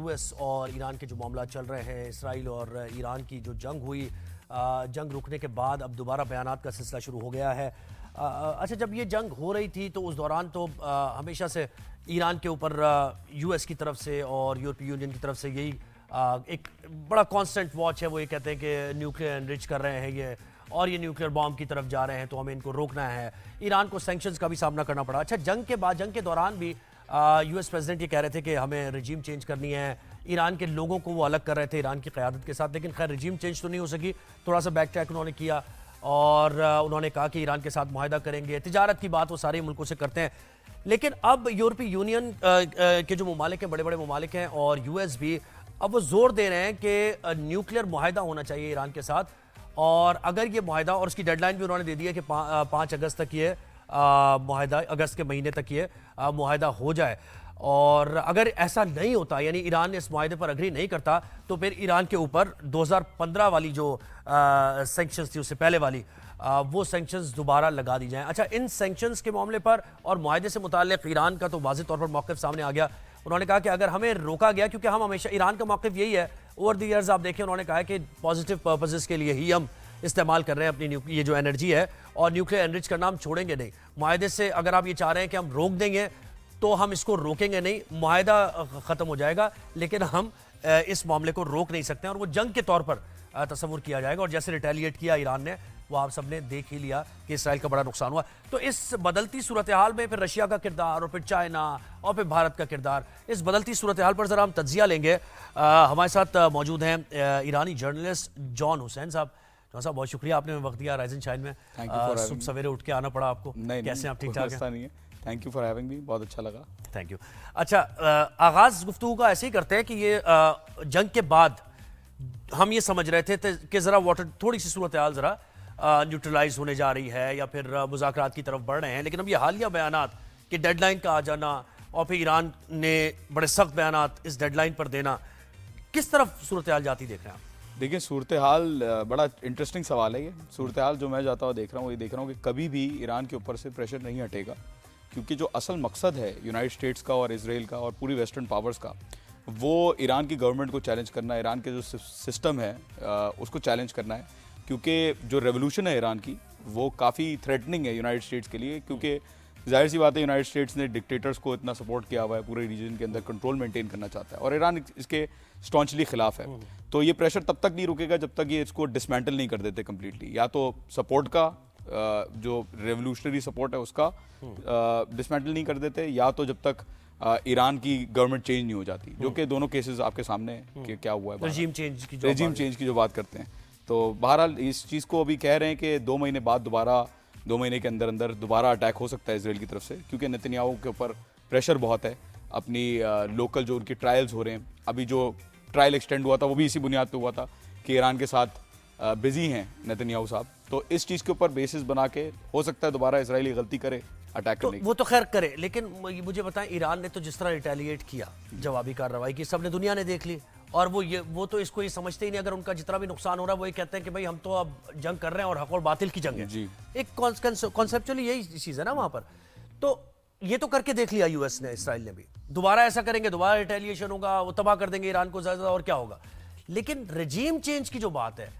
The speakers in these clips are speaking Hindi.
यूएस और ईरान के जो मामला चल रहे हैं, इसराइल और ईरान की जो जंग हुई, जंग रुकने के बाद अब दोबारा बयानात का सिलसिला शुरू हो गया है। अच्छा, जब ये जंग हो रही थी तो उस दौरान तो हमेशा से ईरान के ऊपर यूएस की तरफ से और यूरोपीय यूनियन की तरफ से यही एक बड़ा कांस्टेंट वॉच है। वो ये कहते हैं कि न्यूक्लियर एनरिच कर रहे हैं ये, और ये न्यूक्लियर बॉम्ब की तरफ जा रहे हैं, तो हमें इनको रोकना है। ईरान को सैंक्शंस का भी सामना करना पड़ा। अच्छा, जंग के बाद, जंग के दौरान भी यूएस प्रेसिडेंट ये कह रहे थे कि हमें रिजीम चेंज करनी है। ईरान के लोगों को वो अलग कर रहे थे ईरान की क़यादत के साथ, लेकिन खैर रिजीम चेंज तो नहीं हो सकी। थोड़ा सा बैक ट्रैक उन्होंने किया और उन्होंने कहा कि ईरान के साथ मुआहदा करेंगे। तिजारत की बात वो सारे मुल्कों से करते हैं, लेकिन अब यूरोपीय यूनियन के जो ममालिक हैं, बड़े बड़े ममालिक हैं, और यूएस भी अब वो जोर दे रहे हैं कि न्यूक्लियर मुआहदा होना चाहिए ईरान के साथ। और अगर ये मुआहदा, और उसकी डेडलाइन भी उन्होंने दे दी है कि 5 अगस्त तक ये मुआहदा, अगस्त के महीने तक ये मुआहदा हो जाए। और अगर ऐसा नहीं होता, यानी ईरान इस मुआहदे पर अग्री नहीं करता, तो फिर ईरान के ऊपर 2015 वाली जो सैंक्शंस थी, उससे पहले वाली वो सैंक्शंस दोबारा लगा दी जाएं। अच्छा, इन सैंक्शंस के मामले पर और मुआहदे से मुताल्लिक ईरान का तो वाज़ेह तौर पर मौक़िफ़ सामने आ गया। उन्होंने कहा कि अगर हमें रोका गया, क्योंकि हम हमेशा, ईरान का मौक़िफ़ यही है ओवर द ईयर्स, आप देखें उन्होंने कहा है कि पॉजिटिव पर्पसेस के लिए ही हम इस्तेमाल कर रहे हैं अपनी ये जो एनर्जी है, और न्यूक्लियर एनरिच करना हम छोड़ेंगे नहीं। मुआहदे से अगर आप ये चाह रहे हैं कि हम रोक देंगे, तो हम इसको रोकेंगे नहीं। मुआहदा ख़त्म हो जाएगा, लेकिन हम इस मामले को रोक नहीं सकते हैं, और वो जंग के तौर पर तस्वुर किया जाएगा। और जैसे रिटेलिएट किया ईरान ने, वो आप सबने देख ही लिया कि इसराइल का बड़ा नुकसान हुआ। तो इस बदलती सूरत हाल में फिर रशिया का किरदार, और फिर चाइना, और फिर भारत का किरदार, इस बदलती सूरत हाल पर ज़रा हम तज्जिया लेंगे। हमारे साथ मौजूद हैं ईरानी जर्नलिस्ट जॉन हुसैन साहब। जॉन साहब, बहुत शुक्रिया, आपने वक्त दिया राइजिंग शाइन में। सुबह सवेरे उठ के आना पड़ा आपको। कैसे आप? ठीक ठाक हैं? Thank you for having me, बहुत अच्छा लगा। Thank you. अच्छा, आगाज़ गुफ्तगू का ऐसे ही करते हैं कि ये जंग के बाद हम ये समझ रहे थे कि ज़रा वाटर, थोड़ी सी सूरत हाल ज़रा न्यूट्रलाइज होने जा रही है, या फिर मुज़ाकरात की तरफ बढ़ रहे हैं। लेकिन अब ये हालिया बयानात कि डेडलाइन का आ जाना, और फिर ईरान ने बड़े सख्त बयानात इस डेडलाइन पर देना, किस तरफ सूरत हाल जाती देख रहे हैं आप? देखिए, सूरत हाल बड़ा इंटरेस्टिंग सवाल है ये। सूरत हाल जो मैं जाता हुआ देख रहा हूँ, ये देख रहा हूँ कि कभी भी ईरान के ऊपर से प्रेशर नहीं हटेगा, क्योंकि जो असल मकसद है यूनाइटेड स्टेट्स का और इसराइल का और पूरी वेस्टर्न पावर्स का, वो ईरान की गवर्नमेंट को चैलेंज करना है, ईरान के जो सिस्टम है उसको चैलेंज करना है। क्योंकि जो रेवोल्यूशन है ईरान की, वो काफ़ी थ्रेटनिंग है यूनाइटेड स्टेट्स के लिए, क्योंकि जाहिर सी बात है यूनाइटेड स्टेट्स ने डिक्टेटर्स को इतना सपोर्ट किया हुआ है, पूरे रीजन के अंदर कंट्रोल मेंटेन करना चाहता है, और ईरान इसके स्टॉन्चली खिलाफ है। तो ये प्रेशर तब तक नहीं रुकेगा जब तक ये इसको डिसमेंटल नहीं कर देते कम्प्लीटली। या तो सपोर्ट का, जो रेवोल्यूशनरी सपोर्ट है उसका डिसमेंटल नहीं कर देते, या तो जब तक ईरान की गवर्नमेंट चेंज नहीं हो जाती, जो कि दोनों केसेस आपके सामने कि क्या हुआ है। रेजिम चेंज की जो बात करते हैं, तो बहरहाल इस चीज़ को अभी कह रहे हैं कि 2 महीने बाद दोबारा, 2 महीने के अंदर अंदर दोबारा अटैक हो सकता है इसराइल की तरफ से, क्योंकि नेतन्याहू के ऊपर प्रेशर बहुत है। अपनी लोकल जो उनकी ट्रायल्स हो रहे हैं, अभी जो ट्रायल एक्सटेंड हुआ था वो भी इसी बुनियाद पर हुआ था कि ईरान के साथ बिजी हैं नेतन्याहू साहब। तो इस चीज़ के ऊपर बेसिस बना के हो सकता है दोबारा इसराइली गलती करे अटैक करने की। वो तो खैर करे, लेकिन मुझे बताएं, ईरान ने तो जिस तरह रिटेलिएट किया, जवाबी कार्रवाई की, सबने दुनिया ने देख ली, और वो तो इसको ये समझते ही नहीं। अगर उनका जितना भी नुकसान हो रहा है, वो ये कहते हैं कि भाई हम तो अब जंग कर रहे हैं, और हक और बातिल की जंग है जी। एक कॉन्सेप्चुअली यही चीज़ है ना वहाँ पर। तो ये तो करके देख लिया यूएस ने, इसराइल ने भी। दोबारा ऐसा करेंगे, दोबारा रिटेलिएशन होगा, वो तबाह कर देंगे ईरान को ज़्यादा, और क्या होगा। लेकिन रजीम चेंज की जो बात है,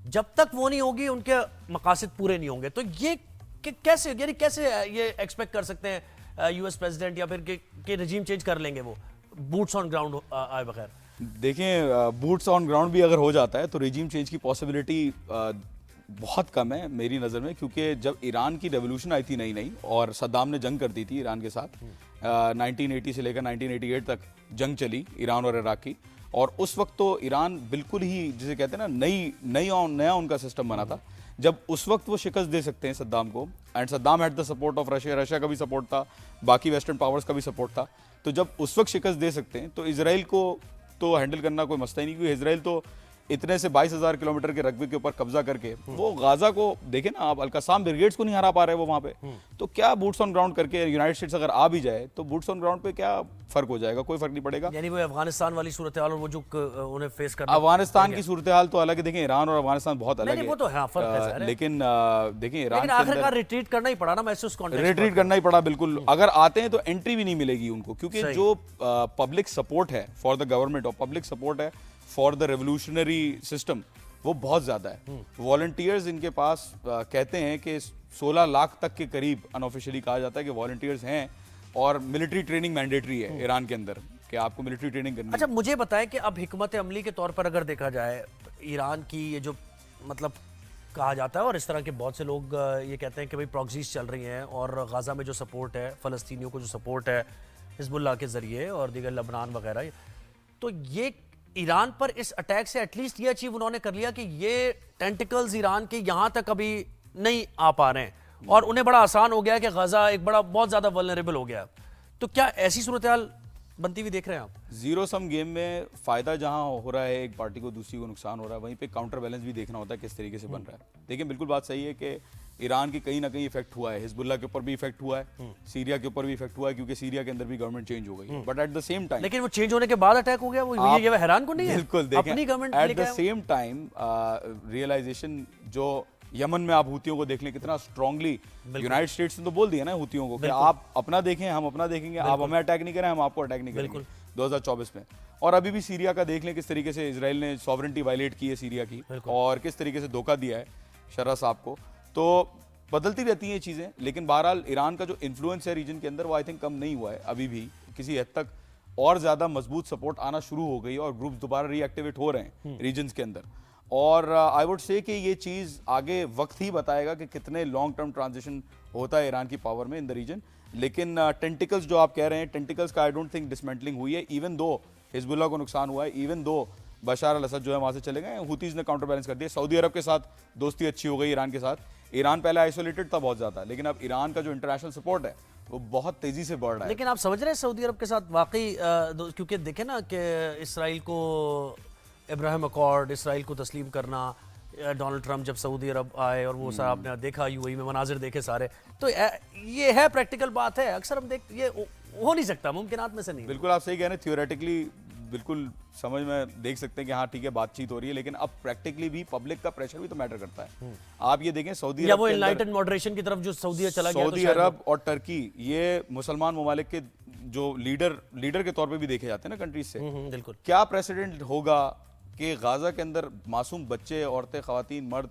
जब तक वो नहीं होगी, उनके मकासद पूरे नहीं होंगे। तो ये कैसे, यानी कैसे ये एक्सपेक्ट कर सकते हैं यूएस प्रेसिडेंट, या फिर कि रजीम चेंज कर लेंगे वो बूट्स ऑन ग्राउंड आए बगैर? देखिए, बूट्स ऑन ग्राउंड भी अगर हो जाता है तो रजीम चेंज की पॉसिबिलिटी बहुत कम है मेरी नज़र में, क्योंकि जब ईरान की रेवोल्यूशन आई थी नई और सद्दाम ने जंग कर दी थी ईरान के साथ, 1980 से लेकर 1988 तक जंग चली ईरान और इराक की, और उस वक्त तो ईरान बिल्कुल ही, जिसे कहते हैं ना, नया उनका सिस्टम बना था। जब उस वक्त वो शिकस्त दे सकते हैं सद्दाम को, and Saddam had the support of Russia का भी सपोर्ट था, बाकी वेस्टर्न पावर्स का भी सपोर्ट था। तो जब उस वक्त शिकस्त दे सकते हैं, तो इसराइल को तो हैंडल करना कोई मसला ही नहीं, क्योंकि इसराइल तो इतने से 22,000 किलोमीटर के रकबे के ऊपर कब्जा करके वो गाजा को देखे ना आप, अल-कसाम ब्रिगेड्स को नहीं हरा पा रहे वो वहां पे। तो क्या बूट्स ऑन ग्राउंड करके यूनाइटेड स्टेट्स अगर आ भी जाए तो बूट्स ऑन ग्राउंड पे क्या फर्क हो जाएगा? कोई फर्क नहीं पड़ेगा। यानी वो अफगानिस्तान वाली सूरत हाल और वो जो उन्हें फेस करना, अफगानिस्तान की सूरत हाल तो अलग है, देखें ईरान और अफगानिस्तान बहुत अलग है। वो तो है, फर्क है ज़ाहिर है। लेकिन देखिए ईरान लेकिन आखिरकार रिट्रीट करना ही पड़ा ना, मैं उस कॉन्टेक्स्ट में रिट्रीट करना ही पड़ा बिल्कुल। अगर आते हैं तो एंट्री भी नहीं मिलेगी उनको, क्योंकि जो पब्लिक सपोर्ट है फॉर द गवर्नमेंट और पब्लिक सपोर्ट है फॉर द रेवोल्यूशनरी सिस्टम वो बहुत ज्यादा है। वॉलंटियर्स इनके पास कहते हैं कि 16 लाख तक के करीब अनऑफिशियली कहा जाता है कि वॉलंटियर्स हैं, और मिलिट्री ट्रेनिंग मैंडेटरी है ईरान के अंदर कि आपको मिलिट्री ट्रेनिंग करनी है। अच्छा, मुझे बताएं कि अब हिकमत अमली के तौर पर अगर देखा जाए ईरान की ये जो मतलब कहा जाता है, और इस तरह के बहुत से लोग ये कहते हैं कि भाई प्रॉक्सीज चल रही हैं और गाजा में जो सपोर्ट है, फ़लस्तीनियों को जो सपोर्ट है हिजबुल्लाह के ज़रिए और दीगर लबनान वगैरह, तो ये ईरान पर इस अटैक से एटलीस्ट ये अचीव उन्होंने कर लिया कि ये टेंटिकल्स ईरान के यहाँ तक अभी नहीं आ पा रहे हैं और उन्हें बड़ा आसान हो गया है कि गाजा एक बड़ा बहुत ज़्यादा वल्नरेबल हो गया। तो क्या ऐसी सूरत हाल बनती हुई देख रहे हैं आप? जीरो सम गेम में फायदा जहां हो रहा है एक पार्टी को, दूसरी को नुकसान हो रहा है, वहीं पे काउंटर बैलेंस भी देखना होता है किस तरीके से बन रहा है। देखिए बिल्कुल बात सही है कि ईरान की कहीं ना कहीं इफेक्ट हुआ है, हिजबुल्लाह के ऊपर भी इफेक्ट हुआ है, सीरिया के ऊपर भी इफेक्ट हुआ है, क्योंकि सीरिया के अंदर भी गवर्नमेंट चेंज हो गई। But at the same time, लेकिन वो चेंज होने के बाद अटैक हो गया, वो ये हैरान को नहीं है? बिल्कुल देखें, अपनी government at the same time realisation जो यमन में आप हुतियों को देख लें कितना स्ट्रांगली यूनाइटेड स्टेट्स ने तो बोल दिया ना हुतियों को कि आप अपना देखें, हम अपना देखेंगे, आप हमें अटैक नहीं करें, हम आपको अटैक नहीं करेंगे 2024 में। और अभी भी सीरिया का देख लें किस तरीके से इजराइल ने सॉवरेंटी वायलेट की है सीरिया की, और किस तरीके से धोखा दिया है शर्रा साहब को। तो बदलती रहती हैं ये चीज़ें, लेकिन बहरहाल ईरान का जो इन्फ्लुएंस है रीजन के अंदर वो आई थिंक कम नहीं हुआ है अभी भी, किसी हद तक और ज़्यादा मजबूत सपोर्ट आना शुरू हो गई और ग्रुप्स दोबारा रीएक्टिवेट हो रहे हैं रीजन्स के अंदर। और आई वुड से कि ये चीज़ आगे वक्त ही बताएगा कि कितने लॉन्ग टर्म ट्रांजिशन होता है ईरान की पावर में इन द रीजन। लेकिन टेंटिकल्स जो आप कह रहे हैं, टेंटिकल्स का आई डोंट थिंक डिसमेंटलिंग हुई है, इवन दो हिजबुल्लाह को नुकसान हुआ है, इवन दो बशार अल असद जो है वहाँ से चले गए, हुतीज ने काउंटर बैलेंस कर दिया। सऊदी अरब के साथ दोस्ती अच्छी हो गई ईरान के साथ। ईरान पहले आइसोलेटेड था बहुत ज़्यादा, लेकिन अब ईरान का जो इंटरनेशनल सपोर्ट है वो बहुत तेज़ी से बढ़ रहा है। लेकिन आप समझ रहे हैं सऊदी अरब के साथ वाकई, क्योंकि देखें ना कि इसराइल को इब्राहिम अकॉर्ड, इसराइल को तस्लीम करना, डोनाल्ड ट्रंप जब सऊदी अरब आए और वो सारा आपने देखा, यूएई में मनाजिर देखे सारे, तो ये है प्रैक्टिकल बात है। अक्सर हम देख, ये हो नहीं सकता, मुमकिनात में से नहीं। बिल्कुल आप सही कह रहे हैं, थियोरेटिकली बिल्कुल समझ में देख सकते हैं कि हाँ ठीक है बातचीत हो रही है, लेकिन अब प्रैक्टिकली भी पब्लिक का प्रेशर भी तो मैटर करता है। आप ये देखें सऊदी अरब, वो इनलाइटेड मॉडरेशन की तरफ जो सऊदी चला गया, सऊदी अरब और टर्की, ये मुसलमान ममालिक के जो लीडर के तौर पे भी देखे जाते हैं ना कंट्रीज से। बिल्कुल। क्या प्रेसिडेंट होगा कि गाजा के अंदर मासूम बच्चे, औरतें, खवातीन, मर्द,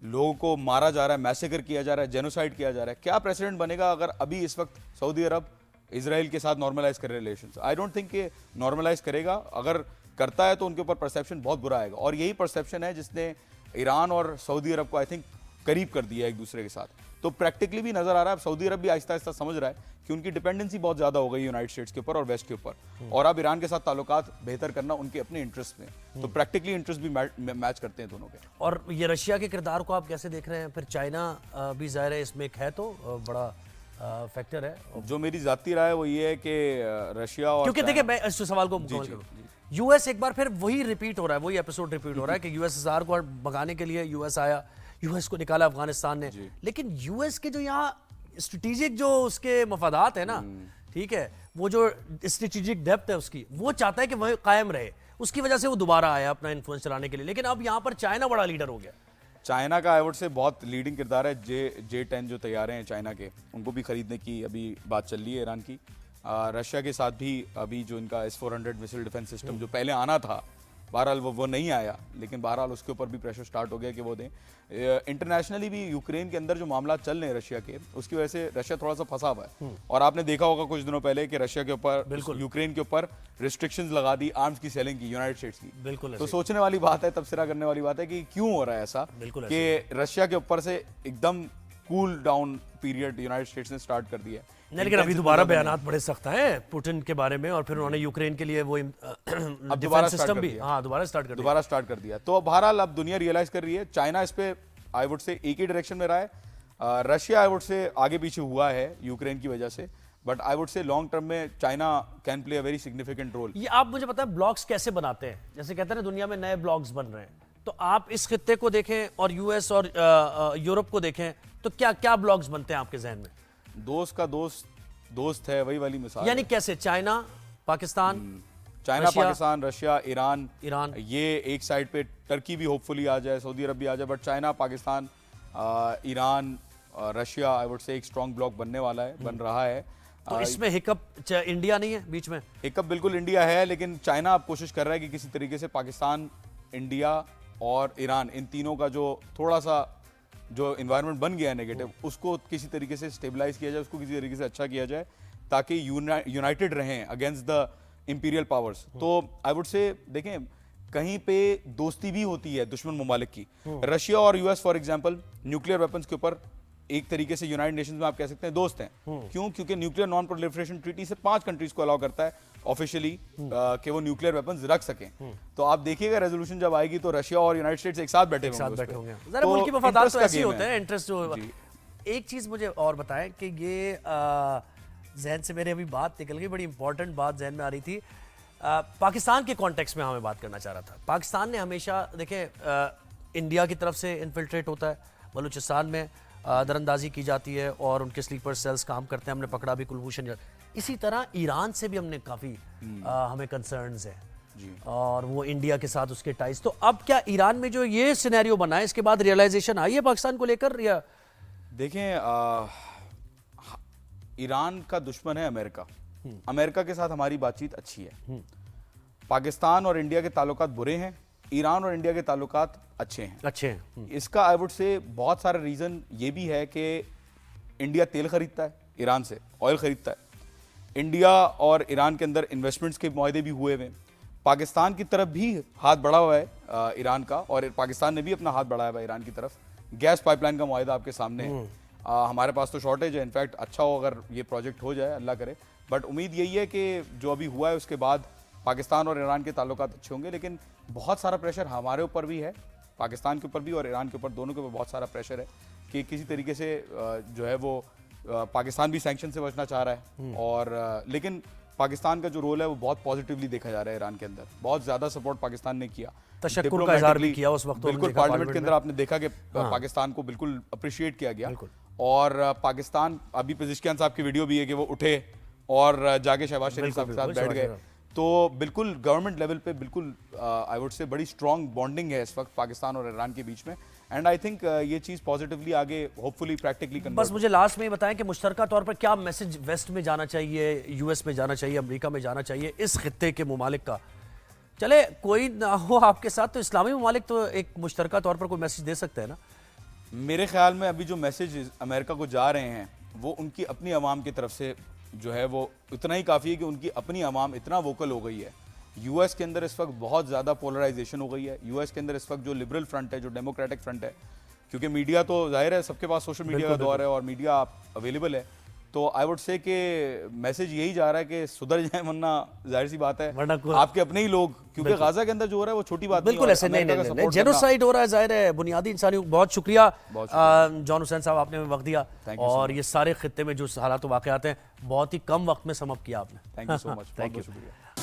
लोगों को मारा जा रहा है, मैसेकर किया जा रहा है, जेनोसाइड किया जा रहा है? क्या प्रेसिडेंट बनेगा अगर अभी इस वक्त सऊदी अरब इजराइल के साथ नॉर्मलाइज करे रिलेशंस? आई डोंट थिंक कि नॉर्मलाइज करेगा। अगर करता है तो उनके ऊपर परसेप्शन बहुत बुरा आएगा, और यही परसेप्शन है जिसने ईरान और सऊदी अरब को आई थिंक करीब कर दिया एक दूसरे के साथ। तो प्रैक्टिकली भी नजर आ रहा है, सऊदी अरब भी आहिस्ता आहिस्ता समझ रहा है कि उनकी डिपेंडेंसी बहुत ज्यादा हो गई यूनाइटेड स्टेट्स के ऊपर और वेस्ट के ऊपर, और अब ईरान के साथ ताल्लुकात बेहतर करना उनके अपने इंटरेस्ट में, तो प्रैक्टिकली इंटरेस्ट भी मैच करते हैं दोनों के। और ये रशिया के किरदार को आप कैसे देख रहे हैं? फिर चाइना भी जाहिर है इसमें एक है तो बड़ा फैक्टर है। जो मेरी जाती राय है वो ये है कि रशिया और, क्योंकि देखिए मैं इस सवाल को मुकम्मल करूं, यूएस एक बार फिर वही रिपीट हो रहा है, वही एपिसोड रिपीट हो रहा है कि यूएसएसआर को भगाने के लिए यूएस आया, यूएस को निकाला अफगानिस्तान ने, लेकिन यूएस के जो यहाँ स्ट्रेटेजिक जो उसके मफादात है ना, ठीक है, वो जो स्ट्रेटेजिक डेप्थ है उसकी, वो चाहता है कि वह कायम रहे, उसकी वजह से वो दोबारा आया अपना इन्फ्लुएंस चलाने के लिए। लेकिन अब यहाँ पर चाइना बड़ा लीडर हो गया। चाइना का आई वुड से बहुत लीडिंग किरदार है। J-10 जो तैयारे हैं चाइना के, उनको भी खरीदने की अभी बात चल रही है ईरान की। रशिया के साथ भी अभी जो इनका S-400 मिसाइल डिफेंस सिस्टम जो पहले आना था, बहरहाल वो नहीं आया, लेकिन बहरहाल उसके ऊपर भी प्रेशर स्टार्ट हो गया कि वो दें। इंटरनेशनली भी यूक्रेन के अंदर जो मामला चल रहे हैं रशिया के, उसकी वजह से रशिया थोड़ा सा फंसा हुआ है। और आपने देखा होगा कुछ दिनों पहले कि रशिया के ऊपर, यूक्रेन के ऊपर रिस्ट्रिक्शंस लगा दी आर्म्स की सेलिंग की यूनाइटेड स्टेट्स की। बिल्कुल। तो सोचने वाली बात है, तबसरा करने वाली बात है कि क्यों हो रहा है ऐसा, कि रशिया के ऊपर से एकदम cool down period United states ने स्टार्ट कर दिया है। लेकिन अभी दोबारा बयानात बड़े सख्त हैं पुतिन के बारे में, और फिर उन्होंने यूक्रेन के लिए वो डिफेंस सिस्टम भी दोबारा स्टार्ट कर दिया। तो बहरहाल अब दुनिया रियलाइज कर रही है। चाइना इस पे आई वुड से एक ही डायरेक्शन में रहा है, रशिया आई वुड से आगे पीछे हुआ है यूक्रेन की वजह से, but I would say long term में China can play a very significant role. ये आप मुझे पता है ब्लॉग्स कैसे बनाते हैं, जैसे कहते हैं ना दुनिया में नए ब्लॉग्स बन रहे हैं, तो आप इस खित्ते को देखें और यूएस और यूरोप को देखें तो क्या क्या ब्लॉग्स बनते हैं आपके जहन में? दोस्त का दोस्त है, वही वाली मिसाल यानी है। कैसे? China, Pakistan, China, Russia, Pakistan, Russia, Iran, Iran, ये एक साइड पे, टर्की भी होपफुली आ जाए, सऊदी अरब भी आ जाए, but China, Pakistan, Iran, Russia I would से एक स्ट्रॉन्ग ब्लॉक बनने वाला है, बन रहा है। तो इसमें हिकअप इंडिया नहीं है बीच में? एक बिल्कुल इंडिया है, लेकिन चाइना अब कोशिश कर रहा है कि किसी तरीके से पाकिस्तान, इंडिया और ईरान, इन तीनों का जो थोड़ा सा जो इन्वायरमेंट बन गया है नेगेटिव, उसको किसी तरीके से स्टेबलाइज किया जाए, उसको किसी तरीके से अच्छा किया जाए, ताकि यूनाइटेड रहें अगेंस्ट द इंपीरियल पावर्स। तो आई वुड से देखें, कहीं पे दोस्ती भी होती है दुश्मन ममालिक की। रशिया और US for example nuclear weapons के ऊपर एक तरीके से यूनाइटेड नेशंस में आप कह सकते हैं दोस्त हैं। क्यों? क्योंकि न्यूक्लियर नॉन प्रोलिफरेशन ट्रीटी से 5 कंट्रीज को अलाउ करता है ऑफिशियली कि वो न्यूक्लियर वेपन्स रख सकें। तो आप देखिएगा रेजोल्यूशन जब आएगी तो रशिया और यूनाइटेड स्टेट्स एक साथ बैठे होंगे। जरा मुल्क की वफादार तो ऐसे ही होते हैं, इंटरेस्ट जो। एक चीज मुझे और बताएं कि ये जहन से मेरे अभी बात निकल गई, बड़ी इंपॉर्टेंट बात जहन में आ रही थी। पाकिस्तान के कॉन्टेक्स्ट में हमें बात करना चाह रहा था। पाकिस्तान ने हमेशा देखें इंडिया की तरफ से इन्फिल्ट्रेट होता है, बलूचिस्तान में दरअंदाजी की जाती है और उनके स्लीपर सेल्स काम करते हैं। हमने पकड़ा भी कुलभूषण। इसी तरह ईरान से भी हमने काफ़ी हमें कंसर्न्स है और वो इंडिया के साथ उसके टाइज। तो अब क्या ईरान में जो ये सिनेरियो बना है, इसके बाद रियलाइजेशन आई है पाकिस्तान को लेकर? या देखें, ईरान का दुश्मन है अमेरिका। अमेरिका के साथ हमारी बातचीत अच्छी है। पाकिस्तान और इंडिया के ताल्लुकात बुरे हैं, ईरान और इंडिया के ताल्लुकात अच्छे हैं। इसका आई वुड से बहुत सारे रीजन ये भी है कि इंडिया तेल खरीदता है ईरान से, ऑयल खरीदता है। इंडिया और ईरान के अंदर इन्वेस्टमेंट्स के मुआहदे भी हुए हुए। पाकिस्तान की तरफ भी हाथ बढ़ा हुआ है ईरान का, और पाकिस्तान ने भी अपना हाथ बढ़ाया हुआ है ईरान की तरफ। गैस पाइपलाइन का मुआहदा आपके सामने है। हमारे पास तो शॉर्टेज है, इनफैक्ट अच्छा हो अगर ये प्रोजेक्ट हो जाए, अल्लाह करे। बट उम्मीद यही है कि जो अभी हुआ है उसके बाद पाकिस्तान और ईरान के ताल्लुकात अच्छे होंगे। लेकिन बहुत सारा प्रेशर हमारे ऊपर भी है, पाकिस्तान के ऊपर भी और ईरान के ऊपर, दोनों के ऊपर बहुत सारा प्रेशर है कि किसी तरीके से जो है वो पाकिस्तान भी सैंक्शन से बचना चाह रहा है। और लेकिन पाकिस्तान का जो रोल है वो बहुत पॉजिटिवली देखा जा रहा है ईरान के अंदर। बहुत ज़्यादा सपोर्ट पाकिस्तान ने किया, तशक्कुर का इज़हार भी किया उस वक्त। बिल्कुल, पार्लियामेंट के अंदर आपने देखा कि पाकिस्तान को बिल्कुल अप्रिशिएट किया गया। और पाकिस्तान, अभी पेजिशकियान साहब की वीडियो भी है कि वो उठे और जाके शहबाज शरीफ साहब के साथ बैठ गए। तो बिल्कुल गवर्नमेंट लेवल पे बिल्कुल आई वुड से बड़ी स्ट्रॉन्ग बॉन्डिंग है इस वक्त पाकिस्तान और ईरान के बीच में। एंड आई थिंक ये चीज़ पॉजिटिवली आगे होपफुली प्रैक्टिकली कन्वर्ट। बस मुझे लास्ट में ये बताएं कि मुश्तरका तौर पर क्या मैसेज वेस्ट में जाना चाहिए, यूएस में जाना चाहिए, अमेरिका में जाना चाहिए इस खित्ते के ममालिक का? चले कोई ना हो आपके साथ, तो इस्लामी ममालिक तो एक मुश्तरका तौर पर कोई मैसेज दे सकते हैं ना? मेरे ख्याल में अभी जो मैसेज अमेरिका को जा रहे हैं वो उनकी अपनी आवाम की तरफ से जो है वो इतना ही काफ़ी है कि उनकी अपनी आवाम इतना वोकल हो गई है। यूएस के अंदर इस वक्त बहुत ज़्यादा पोलराइजेशन हो गई है। यूएस के अंदर इस वक्त जो लिबरल फ्रंट है, जो डेमोक्रेटिक फ्रंट है, क्योंकि मीडिया तो जाहिर है सबके पास सोशल मीडिया का दौर है और मीडिया अवेलेबल है, तो आई वुड से कि मैसेज यही जा रहा है कि सुधर जाए, वरना जाहिर सी बात है आपके अपने ही लोग, क्योंकि गाजा के अंदर जो हो रहा है वो छोटी बात बिल्कुल ऐसे नहीं, जेनोसाइड हो रहा है, जाहिर है बुनियादी इंसानी। बहुत शुक्रिया जॉन हुसैन साहब, आपने वक्त दिया और ये सारे खित्ते में जो हालात वाक़यात हैं बहुत ही कम वक्त में सम अप किया आपने। Thank you so much, thank you, शुक्रिया।